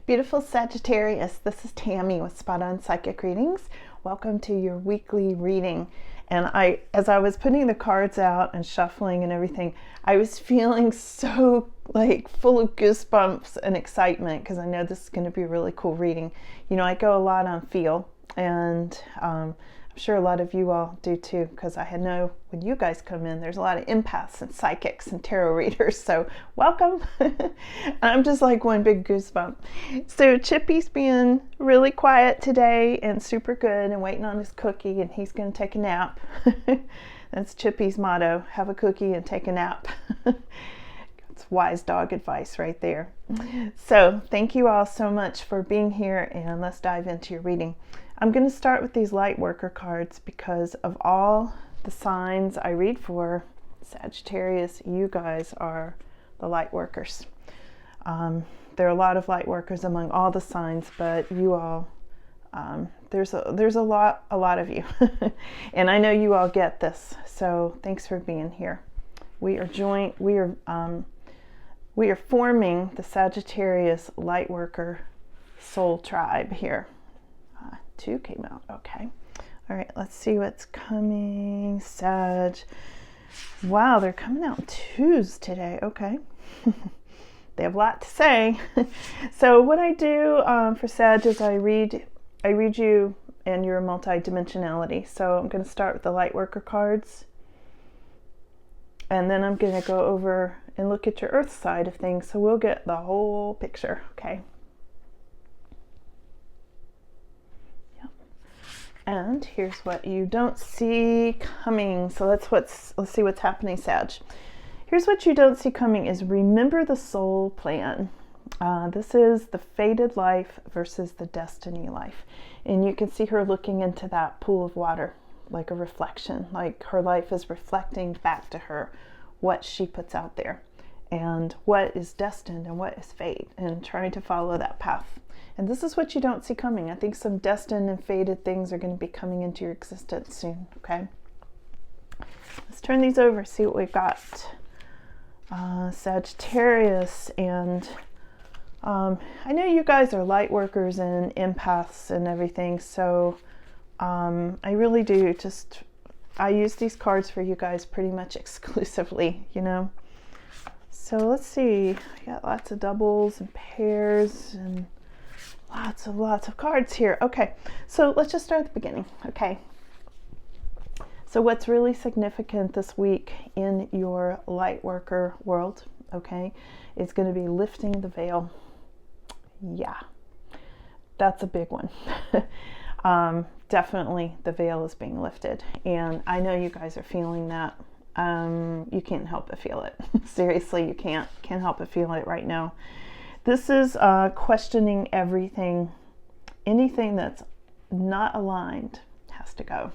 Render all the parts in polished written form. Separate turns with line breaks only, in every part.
Beautiful Sagittarius, this is Tammy with Spot On Psychic Readings. Welcome to your weekly reading. And as I was putting the cards out and shuffling and everything, I was feeling so full of goosebumps and excitement because I know this is going to be a really cool reading. You know, I go a lot on feel, and I'm sure a lot of you all do too, because I know when you guys come in, there's a lot of empaths and psychics and tarot readers. So welcome. I'm just like one big goosebump. So Chippy's being really quiet today and super good and waiting on his cookie, and he's going to take a nap. That's Chippy's motto: have a cookie and take a nap. It's wise dog advice right there. So thank you all so much for being here, and let's dive into your reading. I'm going to start with these Lightworker cards because of all the signs I read for, Sagittarius, you guys are the Lightworkers. There are a lot of Lightworkers among all the signs, but you all, there's a lot of you. And I know you all get this, so thanks for being here. We are forming the Sagittarius Lightworker soul tribe here. Two came out. Okay. All right, let's see what's coming. Sag. Wow, they're coming out twos today. Okay. They have a lot to say. So what I do for Sag is I read you and your multidimensionality. So I'm going to start with the Lightworker cards, and then I'm going to go over and look at your Earth side of things. So we'll get the whole picture. Okay. And here's what you don't see coming. So let's see what's happening, Sag. Here's what you don't see coming is remember the soul plan. This is the fated life versus the destiny life. And you can see her looking into that pool of water like a reflection, like her life is reflecting back to her what she puts out there and what is destined and what is fate, and trying to follow that path. And this is what you don't see coming. I think some destined and fated things are going to be coming into your existence soon, okay? Let's turn these over, see what we've got. Sagittarius, and I know you guys are light workers and empaths and everything, so I really do I use these cards for you guys pretty much exclusively, you know? So let's see, we got lots of doubles and pairs and lots of cards here. Okay, so let's just start at the beginning. Okay, so what's really significant this week in your Lightworker world, okay, is going to be lifting the veil. Yeah, that's a big one. Definitely the veil is being lifted, and I know you guys are feeling that. You can't help but feel it. Seriously, you can't help but feel it right now. This is questioning everything. Anything that's not aligned has to go.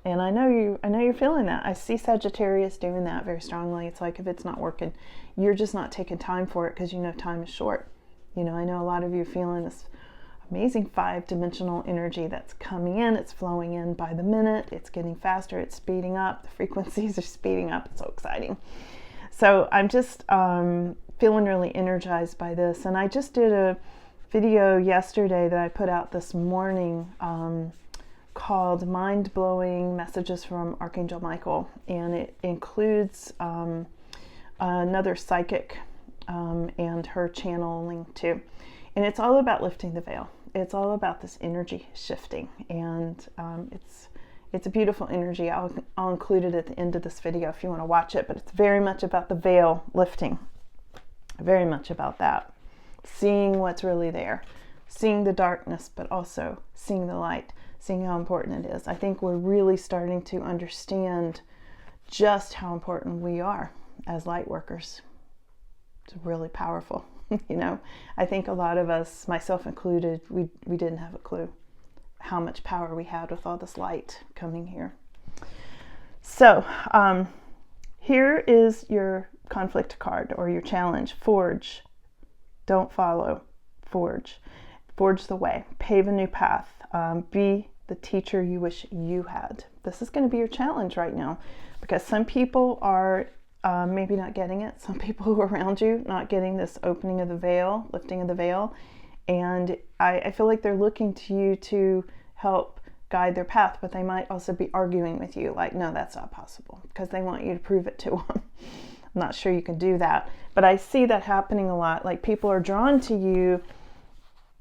And I know you're feeling that. I see Sagittarius doing that very strongly. It's like if it's not working, you're just not taking time for it because you know time is short. You know, I know a lot of you are feeling this amazing 5-dimensional energy that's coming in. It's flowing in by the minute. It's getting faster. It's speeding up. The frequencies are speeding up. It's so exciting. So I'm just feeling really energized by this. And I just did a video yesterday that I put out this morning called Mind-Blowing Messages from Archangel Michael. And it includes another psychic and her channeling too. And it's all about lifting the veil. It's all about this energy shifting. And it's a beautiful energy. I'll include it at the end of this video if you want to watch it. But it's very much about the veil lifting. Very much about that. Seeing what's really there. Seeing the darkness, but also seeing the light. Seeing how important it is. I think we're really starting to understand just how important we are as light workers. It's really powerful. You know, I think a lot of us, myself included, we didn't have a clue how much power we had with all this light coming here. So here is your conflict card or your challenge. Forge. Don't follow. Forge. Forge the way. Pave a new path. Be the teacher you wish you had. This is going to be your challenge right now, because some people are maybe not getting it. Some people who are around you not getting this opening of the veil, lifting of the veil, And I feel like they're looking to you to help guide their path, but they might also be arguing with you like, no, that's not possible, because they want you to prove it to them. I'm not sure you can do that, but I see that happening a lot. Like people are drawn to you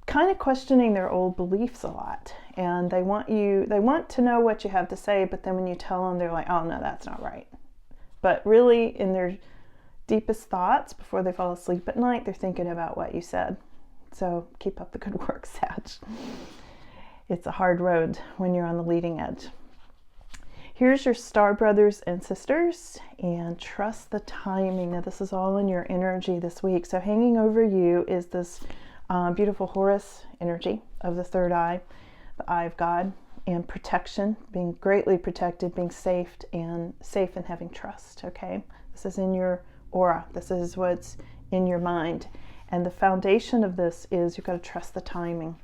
kind of questioning their old beliefs a lot, and they want to know what you have to say, but then when you tell them, they're like, oh no, that's not right. But really in their deepest thoughts before they fall asleep at night, they're thinking about what you said. So keep up the good work, Sag. It's a hard road when you're on the leading edge. Here's your star brothers and sisters, and trust the timing. Now this is all in your energy this week. So hanging over you is this beautiful Horus energy of the third eye, the eye of God, and protection, being greatly protected, being safe and having trust. Okay, this is in your aura. This is what's in your mind. And the foundation of this is you've got to trust the timing.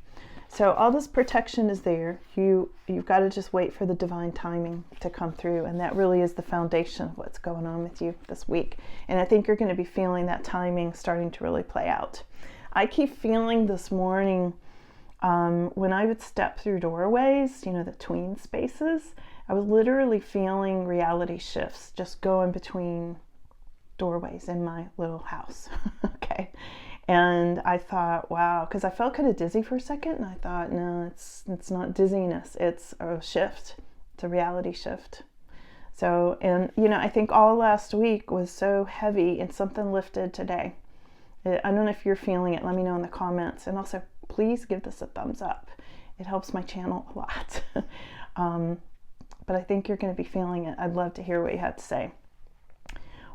So all this protection is there. You've got to just wait for the divine timing to come through. And that really is the foundation of what's going on with you this week. And I think you're going to be feeling that timing starting to really play out. I keep feeling this morning when I would step through doorways, you know, the tween spaces, I was literally feeling reality shifts just going between doorways in my little house. Okay. And I thought, wow, because I felt kind of dizzy for a second, and I thought, no, it's not dizziness, it's a shift. It's a reality shift. So, and you know, I think all last week was so heavy, and something lifted today. I don't know if you're feeling it. Let me know in the comments. And also, please give this a thumbs up. It helps my channel a lot. But I think you're going to be feeling it. I'd love to hear what you have to say.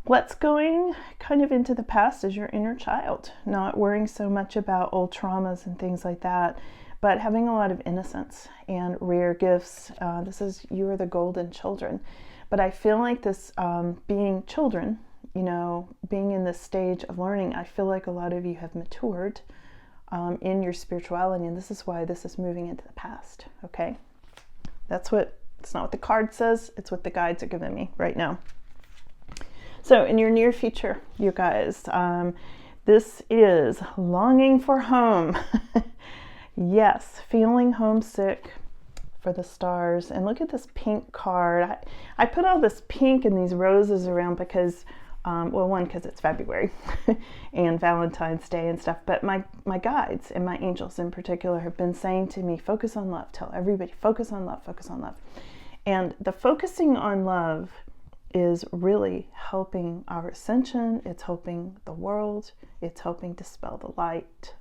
What's going kind of into the past is your inner child, not worrying so much about old traumas and things like that, but having a lot of innocence and rare gifts. This is, you are the golden children. But I feel like this being children, you know, being in this stage of learning, I feel like a lot of you have matured in your spirituality, and this is why this is moving into the past, okay? It's not what the card says, it's what the guides are giving me right now. So in your near future, you guys, this is longing for home. Yes, feeling homesick for the stars. And look at this pink card. I put all this pink and these roses around because, well, one, because it's February and Valentine's Day and stuff. But my guides and my angels in particular have been saying to me, focus on love. Tell everybody, focus on love, focus on love. And the focusing on love is really helping our ascension. It's helping the world. It's helping dispel the light.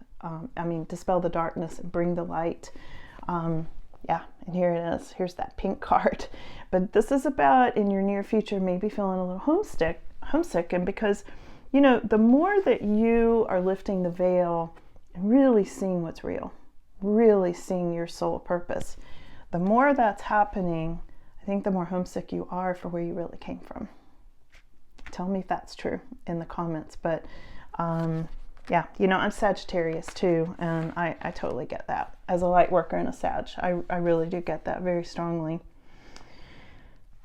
Dispel the darkness and bring the light. Yeah, and here it is. Here's that pink card. But this is about in your near future, maybe feeling a little homesick. And because, you know, the more that you are lifting the veil and really seeing what's real, really seeing your soul purpose, the more that's happening, I think the more homesick you are for where you really came from. Tell me if that's true in the comments. But yeah, you know, I'm Sagittarius too, and I totally get that. As a light worker and a Sag, I really do get that very strongly.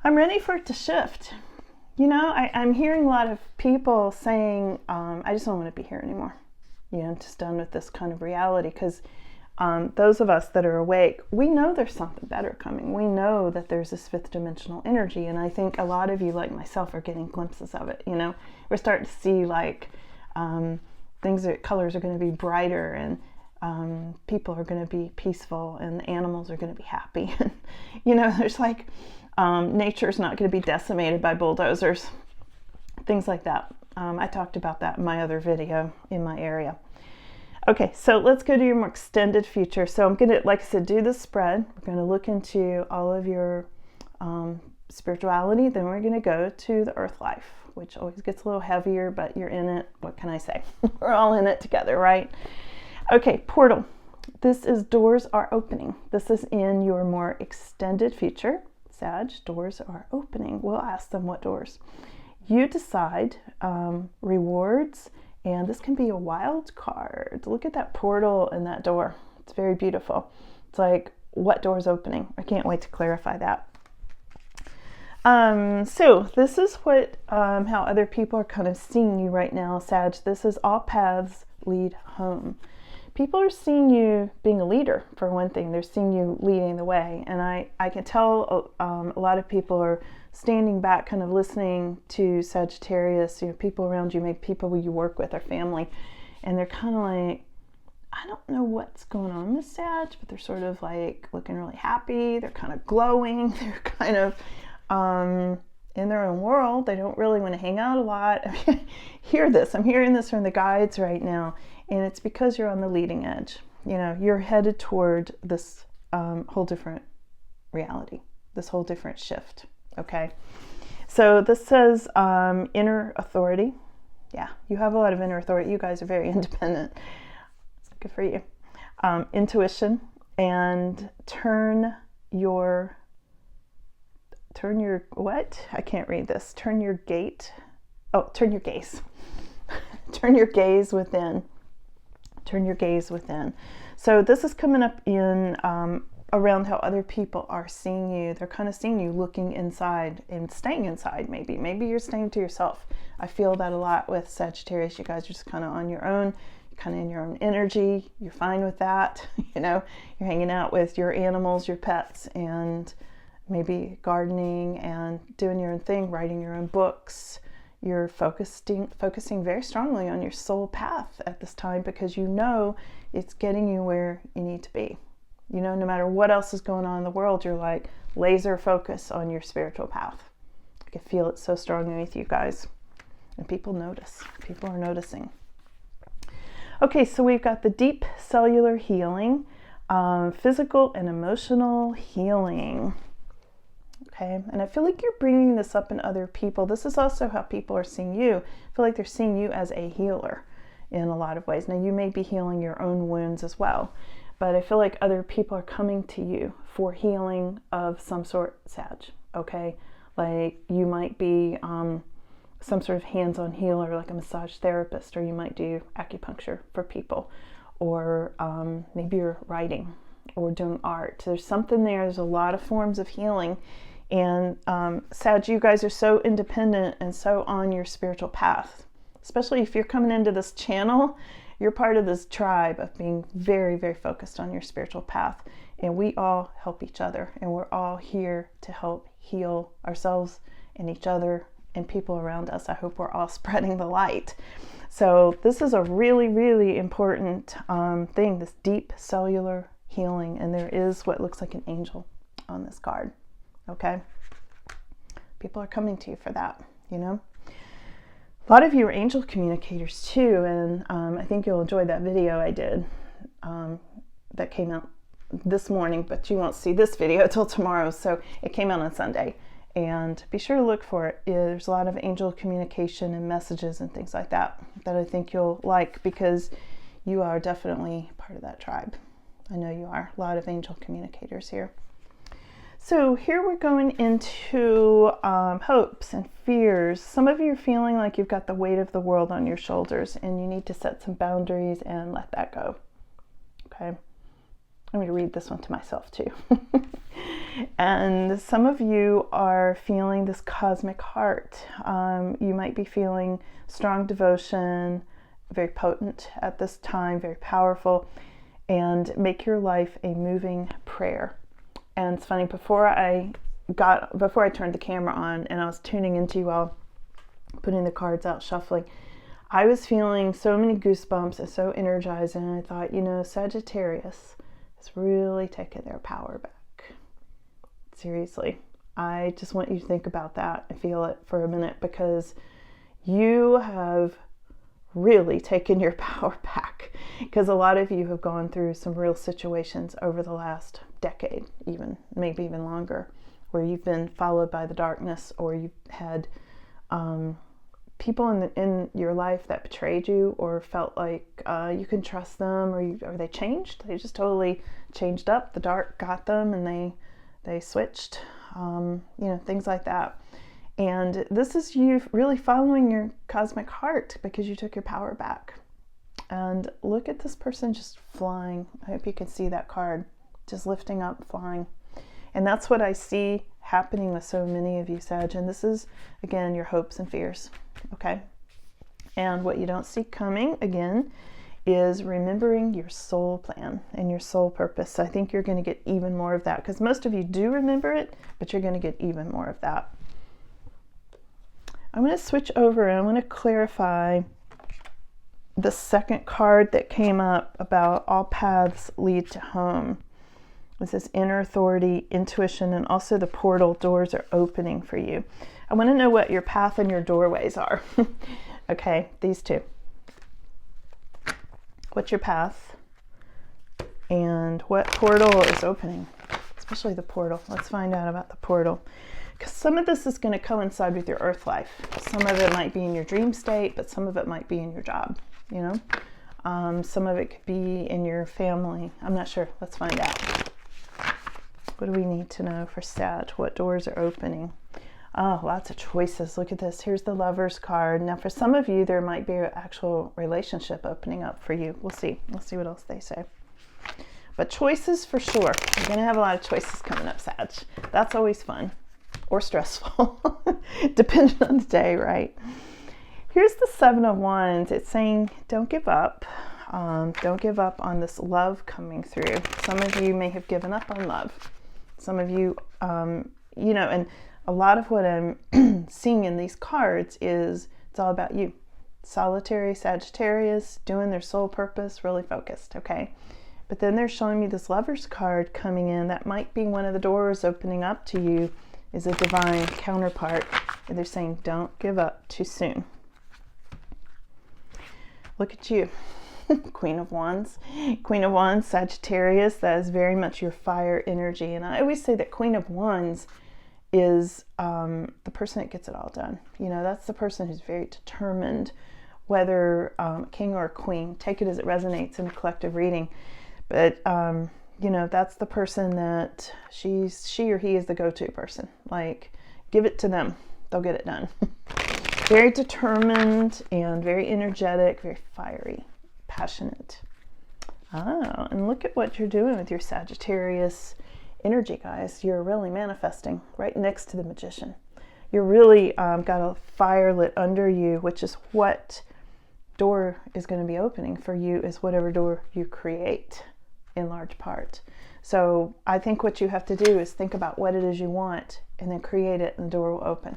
I'm ready for it to shift. You know, I'm hearing a lot of people saying, I just don't want to be here anymore. You know, I'm just done with this kind of reality, because those of us that are awake, we know there's something better coming. We know that there's this fifth dimensional energy, and I think a lot of you, like myself, are getting glimpses of it. You know, we're starting to see like colors are going to be brighter, and people are going to be peaceful, and the animals are going to be happy. You know, there's like nature's not going to be decimated by bulldozers, things like that. I talked about that in my other video in my area. Okay, so let's go to your more extended future. So I'm going to, like I said, do the spread. We're going to look into all of your spirituality. Then we're going to go to the earth life, which always gets a little heavier, but you're in it. What can I say? We're all in it together, right? Okay, portal. This is doors are opening. This is in your more extended future. Sag, doors are opening. We'll ask them what doors. You decide rewards. And this can be a wild card. Look at that portal and that door. It's very beautiful. It's like, what door is opening? I can't wait to clarify that. So this is what how other people are kind of seeing you right now, Sag. This is all paths lead home. people are seeing you being a leader, for one thing. They're seeing you leading the way. And I can tell a lot of people are standing back, kind of listening to Sagittarius, people around you, maybe people you work with or family. And they're kind of like, I don't know what's going on with Sag, but they're sort of like looking really happy. They're kind of glowing. They're kind of in their own world. They don't really want to hang out a lot. I'm hearing this from the guides right now. And it's because you're on the leading edge. You're headed toward this whole different reality, this whole different shift. Okay. So this says inner authority. Yeah, you have a lot of inner authority. You guys are very independent. Good for you. Intuition, and turn your what? I can't read this. Turn your gaze. Turn your gaze within. Turn your gaze within. So this is coming up in around how other people are seeing you. They're kind of seeing you looking inside and staying inside. Maybe you're staying to yourself. I feel that a lot with Sagittarius. You guys are just kind of on your own. Kind of in your own energy. You're fine with that. You're hanging out with your animals, your pets, and maybe gardening and doing your own thing, writing your own books. You're focusing very strongly on your soul path at this time, because it's getting you where you need to be. No matter what else is going on in the world, you're like laser focus on your spiritual path. I can feel it so strongly with you guys. And people notice. People are noticing. Okay, so we've got the deep cellular healing, physical and emotional healing. Okay, and I feel like you're bringing this up in other people. This is also how people are seeing you. I feel like they're seeing you as a healer in a lot of ways. Now, you may be healing your own wounds as well, but I feel like other people are coming to you for healing of some sort, Sag. Okay, like you might be some sort of hands-on healer, like a massage therapist, or you might do acupuncture for people, or maybe you're writing or doing art. There's something there. There's a lot of forms of healing. And Sag, you guys are so independent and so on your spiritual path. Especially if you're coming into this channel, you're part of this tribe of being very, very focused on your spiritual path. And we all help each other. And we're all here to help heal ourselves and each other and people around us. I hope we're all spreading the light. So this is a really, really important thing, this deep cellular healing. And there is what looks like an angel on this card. Okay? People are coming to you for that, A lot of you are angel communicators too. And I think you'll enjoy that video I did that came out this morning, but you won't see this video till tomorrow. So it came out on Sunday. And be sure to look for it. There's a lot of angel communication and messages and things like that I think you'll like, because you are definitely part of that tribe. I know you are. A lot of angel communicators here. So here we're going into hopes and fears. Some of you are feeling like you've got the weight of the world on your shoulders and you need to set some boundaries and let that go. Okay. I'm going to read this one to myself too. And some of you are feeling this cosmic heart. You might be feeling strong devotion, very potent at this time, very powerful, and make your life a moving prayer. And it's funny, before I turned the camera on and I was tuning into you all, putting the cards out, shuffling, I was feeling so many goosebumps and so energized, and I thought, Sagittarius is really taking their power back. Seriously, I just want you to think about that and feel it for a minute, because you have really taken your power back, because a lot of you have gone through some real situations over the last decade, maybe even longer, where you've been followed by the darkness, or you've had people in your life that betrayed you, or felt like you can trust them, or they changed. They just totally changed up. The dark got them and they switched, things like that. And this is you really following your cosmic heart, because you took your power back. And look at this person just flying. I hope you can see that card, just lifting up, flying. And that's what I see happening with so many of you, Sag. And this is, again, your hopes and fears. Okay? And what you don't see coming, again, is remembering your soul plan and your soul purpose. So I think you're going to get even more of that, because most of you do remember it, but you're going to get even more of that. I'm going to switch over and I'm going to clarify the second card that came up about all paths lead to home. This is inner authority, intuition, and also the portal doors are opening for you. I want to know what your path and your doorways are. Okay, these two. What's your path and what portal is opening? Especially the portal. Let's find out about the portal. Because some of this is going to coincide with your earth life. Some of it might be in your dream state, but some of it might be in your job, you know? Some of it could be in your family. I'm not sure. Let's find out. What do we need to know for Sag? What doors are opening? Oh, lots of choices. Look at this. Here's the Lovers card. Now, for some of you, there might be an actual relationship opening up for you. We'll see. We'll see what else they say. But choices for sure. You're going to have a lot of choices coming up, Sag. That's always fun. Or stressful, depending on the day, right? Here's the Seven of Wands. It's saying, don't give up. Don't give up on this love coming through. Some of you may have given up on love. Some of you, you know, and a lot of what I'm seeing in these cards is it's all about you. Solitary Sagittarius, doing their soul purpose, really focused, okay? But then they're showing me this Lovers card coming in. That might be one of the doors opening up to you, is a divine counterpart. And they're saying, don't give up too soon. Look at you. Queen of Wands. Queen of Wands, Sagittarius. That is very much your fire energy. And I always say that Queen of Wands is the person that gets it all done. You know, that's the person who's very determined, whether king or queen. Take it as it resonates in a collective reading. But you know, that's the person that she or he is the go-to person. Like, give it to them. They'll get it done. Very determined and very energetic, very fiery, passionate. Oh, and look at what you're doing with your Sagittarius energy, guys. You're really manifesting right next to the Magician. You're really got a fire lit under you, which is what door is going to be opening for you, is whatever door you create in large part. So I think what you have to do is think about what it is you want and then create it, and the door will open.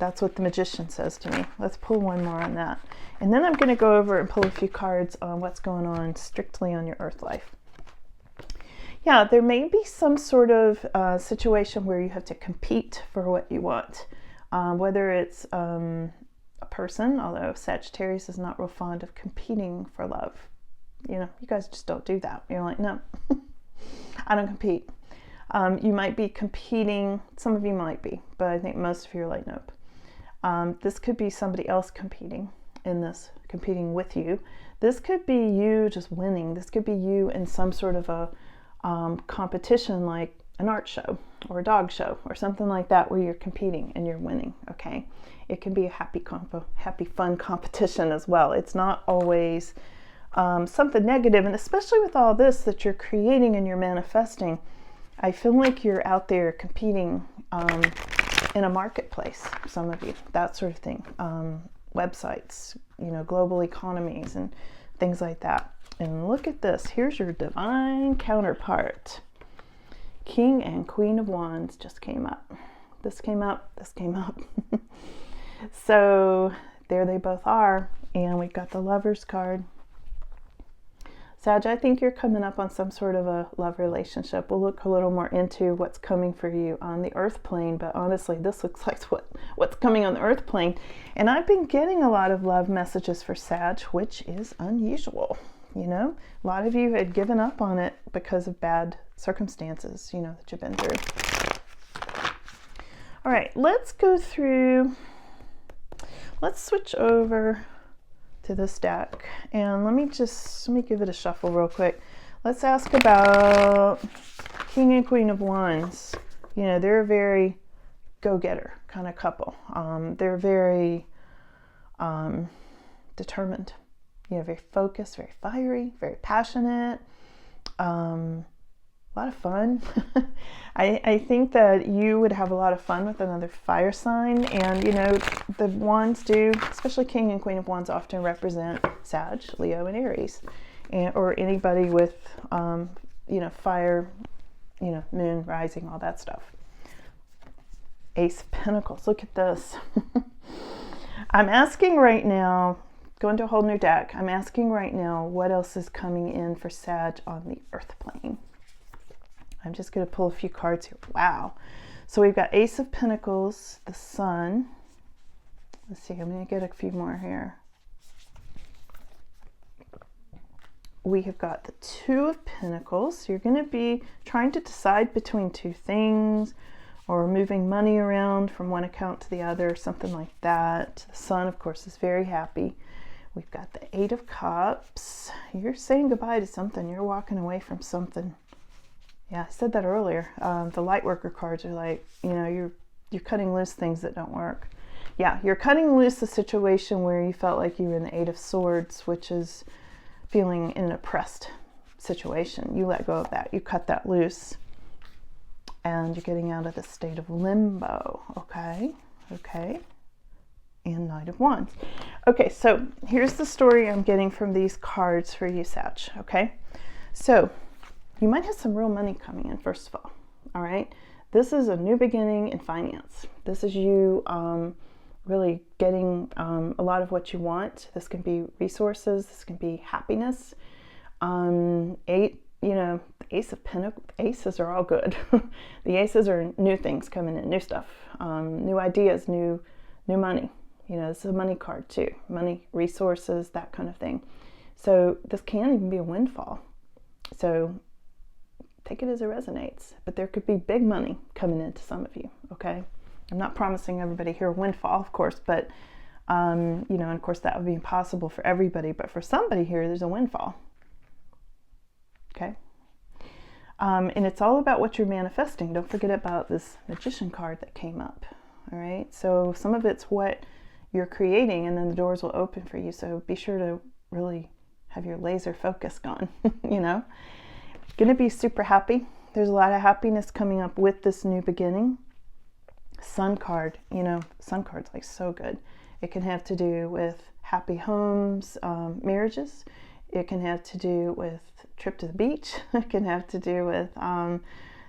That's what the Magician says to me. Let's pull one more on that. And then I'm going to go over and pull a few cards on what's going on strictly on your earth life. Yeah, there may be some sort of situation where you have to compete for what you want. Whether it's a person, although Sagittarius is not real fond of competing for love. You know, you guys just don't do that. You're like, no, I don't compete. You might be competing. Some of you might be, but I think most of you are like, nope. This could be somebody else competing in this, competing with you. This could be you just winning. This could be you in some sort of a competition, like an art show or a dog show or something like that, where you're competing and you're winning. Okay, it can be a happy, fun competition as well. It's not always something negative, and especially with all this that you're creating and you're manifesting, I feel like you're out there competing in a marketplace. Some of you, that sort of thing, websites, you know, global economies and things like that. And look at this. Here's your divine counterpart. King and Queen of Wands just came up. This came up. This came up. So there they both are. And we've got the Lovers card. Sag, I think you're coming up on some sort of a love relationship. We'll look a little more into what's coming for you on the earth plane, but honestly, this looks like what's coming on the earth plane. And I've been getting a lot of love messages for Sag, which is unusual. You know, a lot of you had given up on it because of bad circumstances, you know, that you've been through. All right, let's go through, let's switch over to this deck, and let me give it a shuffle real quick. Let's ask about King and Queen of Wands. You know, they're a very go-getter kind of couple. They're very determined, you know, very focused, very fiery, very passionate. A a lot of fun. I think that you would have a lot of fun with another fire sign. And, you know, the wands do, especially King and Queen of Wands, often represent Sag, Leo, and Aries. Or anybody with, you know, fire, you know, moon, rising, all that stuff. Ace of Pentacles. Look at this. I'm asking right now, going to a whole new deck, I'm asking right now what else is coming in for Sag on the earth plane. I'm just going to pull a few cards here. Wow. So we've got Ace of Pentacles, the Sun. Let's see, I'm going to get a few more here. We have got the Two of Pentacles. You're going to be trying to decide between two things, or moving money around from one account to the other, something like that. The Sun, of course, is very happy. We've got the Eight of Cups. You're saying goodbye to something. You're walking away from something. Yeah, I said that earlier. The Lightworker cards are like, you know, you're cutting loose things that don't work. Yeah, you're cutting loose a situation where you felt like you were in the Eight of Swords, which is feeling in an oppressed situation. You let go of that. You cut that loose. And you're getting out of the state of limbo. Okay. Okay. And Knight of Wands. Okay, so here's the story I'm getting from these cards for you, Sag. Okay. So you might have some real money coming in, first of all. All right. This is a new beginning in finance. This is you really getting a lot of what you want. This can be resources. This can be happiness. You know, the Ace of Pentacles, aces are all good. The aces are new things coming in, new stuff, new ideas, new money. You know, this is a money card too. Money, resources, that kind of thing. So this can even be a windfall. So take it as it resonates. But there could be big money coming into some of you, okay? I'm not promising everybody here a windfall, of course, but, you know, and of course that would be impossible for everybody. But for somebody here, there's a windfall. Okay. And it's all about what you're manifesting. Don't forget about this Magician card that came up. All right. So some of it's what you're creating, and then the doors will open for you. So be sure to really have your laser focus gone, you know. Going to be super happy. There's a lot of happiness coming up with this new beginning. Sun card, you know, Sun card's like so good. It can have to do with happy homes, marriages. It can have to do with trip to the beach. It can have to do with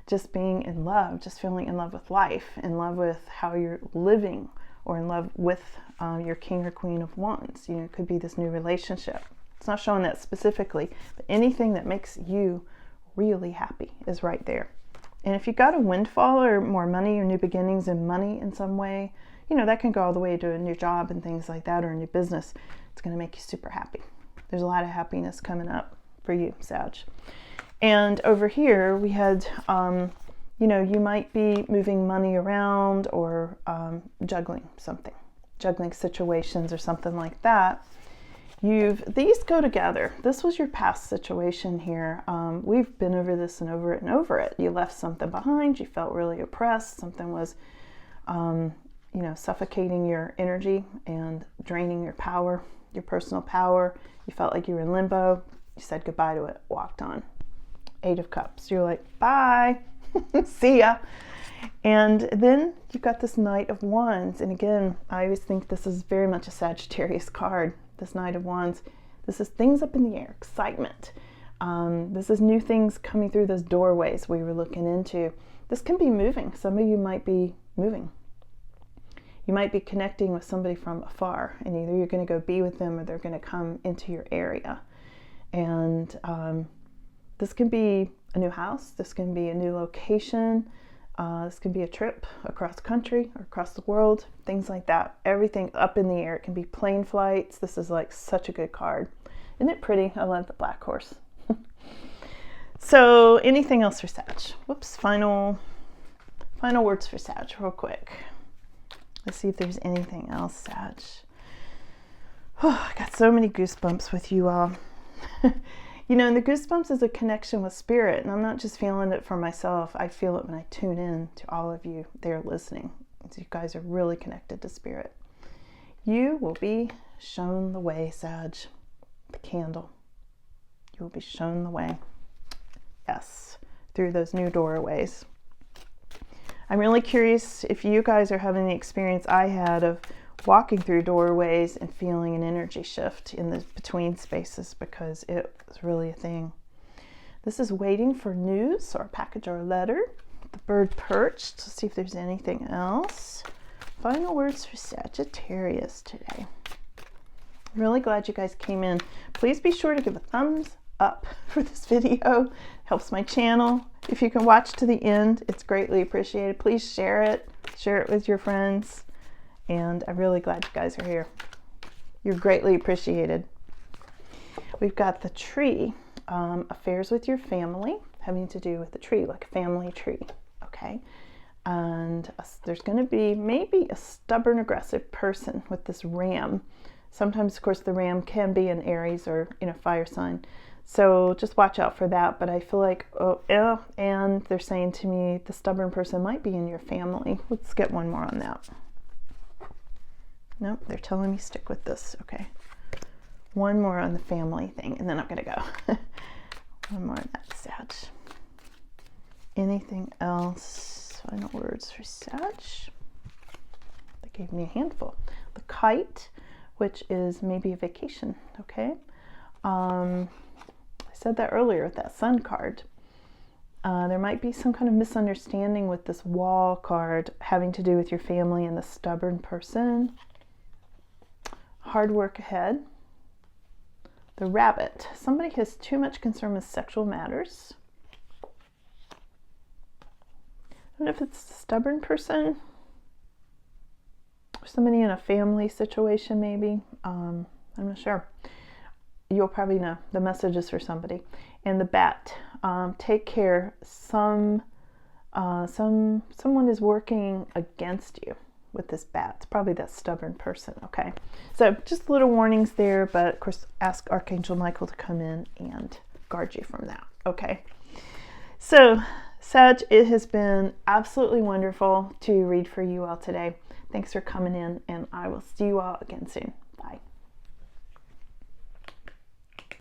just being in love, just feeling in love with life, in love with how you're living, or in love with your King or Queen of Wands. You know, it could be this new relationship. It's not showing that specifically, but anything that makes you really happy is right there. And if you got a windfall or more money or new beginnings and money in some way, you know, that can go all the way to a new job and things like that, or a new business. It's going to make you super happy. There's a lot of happiness coming up for you, Sag. And over here we had, you know, you might be moving money around, or juggling something, juggling situations or something like that. These go together. This was your past situation here. We've been over this and over it and over it. You left something behind. You felt really oppressed. Something was, you know, suffocating your energy and draining your power, your personal power. You felt like you were in limbo. You said goodbye to it, walked on. Eight of Cups. You're like, bye, see ya. And then you've got this Knight of Wands. And again, I always think this is very much a Sagittarius card. This Knight of Wands. This is things up in the air, excitement. This is new things coming through those doorways we were looking into. This can be moving. Some of you might be moving. You might be connecting with somebody from afar, and either you're going to go be with them or they're going to come into your area. And this can be a new house. This can be a new location. This can be a trip across the country or across the world, things like that. Everything up in the air. It can be plane flights. This is like such a good card. Isn't it pretty? I love the black horse. So anything else for Sag? Whoops, final words for Sag real quick. Let's see if there's anything else, Sag. Oh, I got so many goosebumps with you all. You know, and the goosebumps is a connection with spirit, and I'm not just feeling it for myself. I feel it when I tune in to all of you there listening. So you guys are really connected to spirit. You will be shown the way, Sag. The candle. You will be shown the way. Yes. through those new doorways. I'm really curious if you guys are having the experience I had of walking through doorways and feeling an energy shift in the between spaces, because it was really a thing. This is waiting for news or a package or a letter. The bird perched. Let's see if there's anything else. Final words for Sagittarius today. I'm really glad you guys came in. Please be sure to give a thumbs up for this video. Helps my channel. If you can watch to the end, it's greatly appreciated. Please share it with your friends. And I'm really glad you guys are here. You're greatly appreciated. We've got the tree, affairs with your family, having to do with the tree, like a family tree, okay? And there's going to be maybe a stubborn, aggressive person with this ram. Sometimes, of course, the ram can be an Aries or in a fire sign. So just watch out for that. But I feel like, oh, yeah, and they're saying to me, the stubborn person might be in your family. Let's get one more on that. Nope, they're telling me stick with this. Okay. One more on the family thing, and then I'm going to go. One more on that, Sag. Anything else? Final words for Sag. They gave me a handful. The kite, which is maybe a vacation, okay? I said that earlier with that sun card. There might be some kind of misunderstanding with this wall card having to do with your family and the stubborn person. Hard work ahead. The rabbit. Somebody has too much concern with sexual matters. I don't know if it's a stubborn person or somebody in a family situation maybe. I'm not sure. You'll probably know. The message is for somebody. And the bat. Take care. Someone is working against you with this bat. It's probably that stubborn person, okay? So just little warnings there, but of course ask Archangel Michael to come in and guard you from that, okay? So Sag, it has been absolutely wonderful to read for you all today. Thanks for coming in, and I will see you all again soon.